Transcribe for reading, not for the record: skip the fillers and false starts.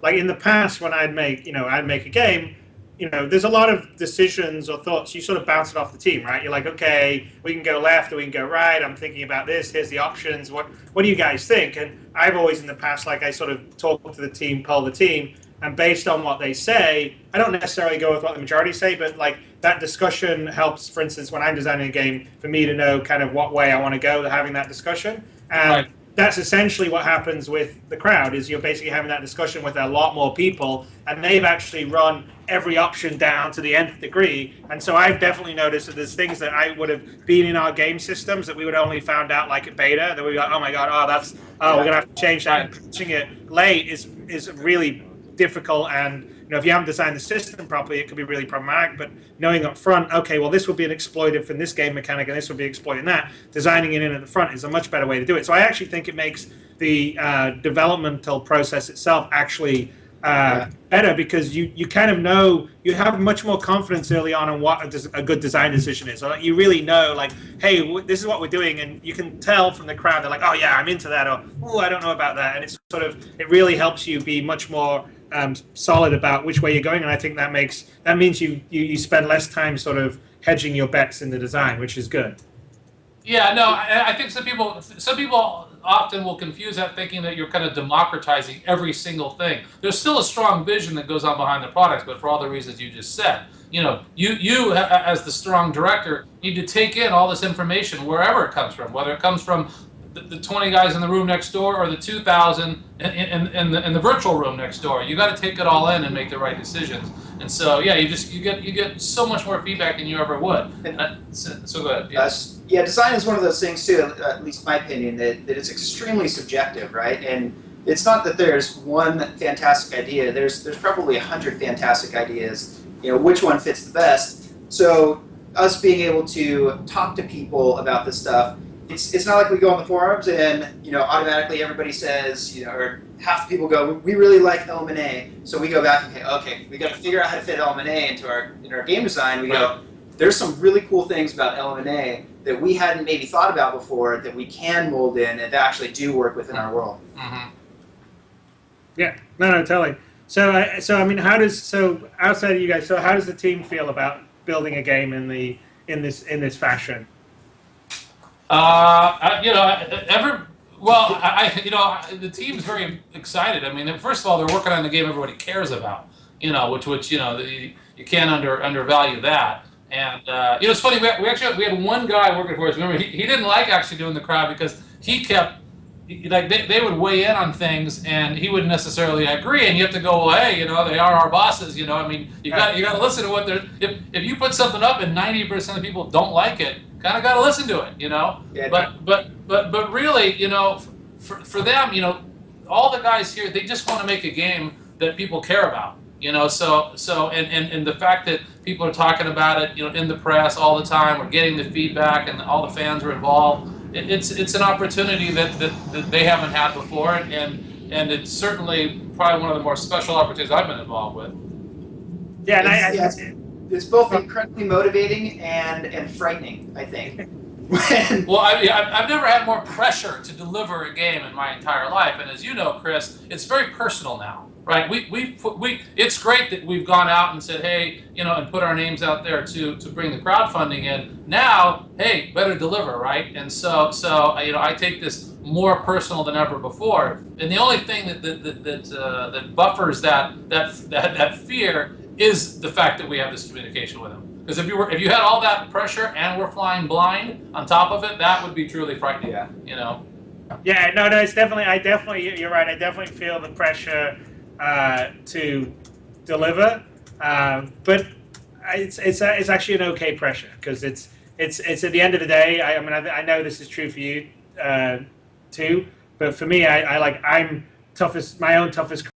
like in the past when I'd make a game, there's a lot of decisions or thoughts. You sort of bounce it off the team, right? You're like, okay, we can go left or we can go right. I'm thinking about this. Here's the options. What do you guys think? And I've always in the past, like I sort of talk to the team, poll the team, and based on what they say, I don't necessarily go with what the majority say, but like that discussion helps. For instance, when I'm designing a game, for me to know kind of what way I want to go, having that discussion. And Right. that's essentially what happens with the crowd is you're basically having that discussion with a lot more people, and they've actually run every option down to the nth degree. And so I've definitely noticed that there's things that I would have been in our game systems that we would only found out like at beta, that we go, oh my god, we're gonna have to change that. And pitching it late is really difficult, and if you haven't designed the system properly, it could be really problematic. But knowing up front, okay, well, this would be an exploitive from this game mechanic, and this would be exploiting that. Designing it in at the front is a much better way to do it. So I actually think it makes the developmental process itself actually better, because you kind of know, you have much more confidence early on what a good design decision is. So you really know, like, hey, this is what we're doing, and you can tell from the crowd, they're like, oh yeah, I'm into that, or oh, I don't know about that, and it really helps you be much more solid about which way you're going, and I think that means you spend less time sort of hedging your bets in the design, which is good. Yeah, no, I think some people often will confuse that, thinking that you're kind of democratizing every single thing. There's still a strong vision that goes on behind the products, but for all the reasons you just said, you as the strong director need to take in all this information wherever it comes from, whether it comes from the 20 guys in the room next door or the 2,000 in the virtual room next door. You got to take it all in and make the right decisions. And so, yeah, you get so much more feedback than you ever would. So good. Yes. Yeah, design is one of those things too, at least my opinion, that it's extremely subjective, right? And it's not that there's one fantastic idea. There's probably 100 fantastic ideas. Which one fits the best? So us being able to talk to people about this stuff, it's not like we go on the forums and automatically everybody says, or half the people go, we really like element A, so we go back and okay, we got to figure out how to fit element A into our game design. We go, there's some really cool things about element A that we hadn't maybe thought about before that we can mold in and that actually do work within our world. Mm-hmm. Yeah, no, totally. So I mean, outside of you guys, how does the team feel about building a game in this fashion? The team's very excited. I mean, first of all, they're working on the game everybody cares about, which you can't undervalue that. And it's funny. We had one guy working for us. Remember, he didn't like actually doing the crowd because he kept they would weigh in on things and he wouldn't necessarily agree. And you have to go, well, hey, they are our bosses. I mean, you got to listen to what they're. If you put something up and 90% of people don't like it, kind of got to listen to it. Yeah, But really, for them, all the guys here, they just want to make a game that people care about. And the fact that people are talking about it, in the press all the time, we're getting the feedback, and all the fans are involved. It's an opportunity that they haven't had before, and it's certainly probably one of the more special opportunities I've been involved with. Yeah, it's both incredibly motivating and frightening, I think. Well, I've never had more pressure to deliver a game in my entire life, and as you know, Chris, it's very personal now. Right, it's great that we've gone out and said, hey, and put our names out there to bring the crowdfunding in. Now, hey, better deliver, right? And so I take this more personal than ever before. And the only thing that buffers that fear is the fact that we have this communication with them. Because if you had all that pressure and we're flying blind on top of it, that would be truly frightening. Yeah. Yeah, no, it's definitely. You're right. I definitely feel the pressure to deliver, but it's actually an okay pressure, because it's at the end of the day. I know this is true for you too, but for me, I'm my own toughest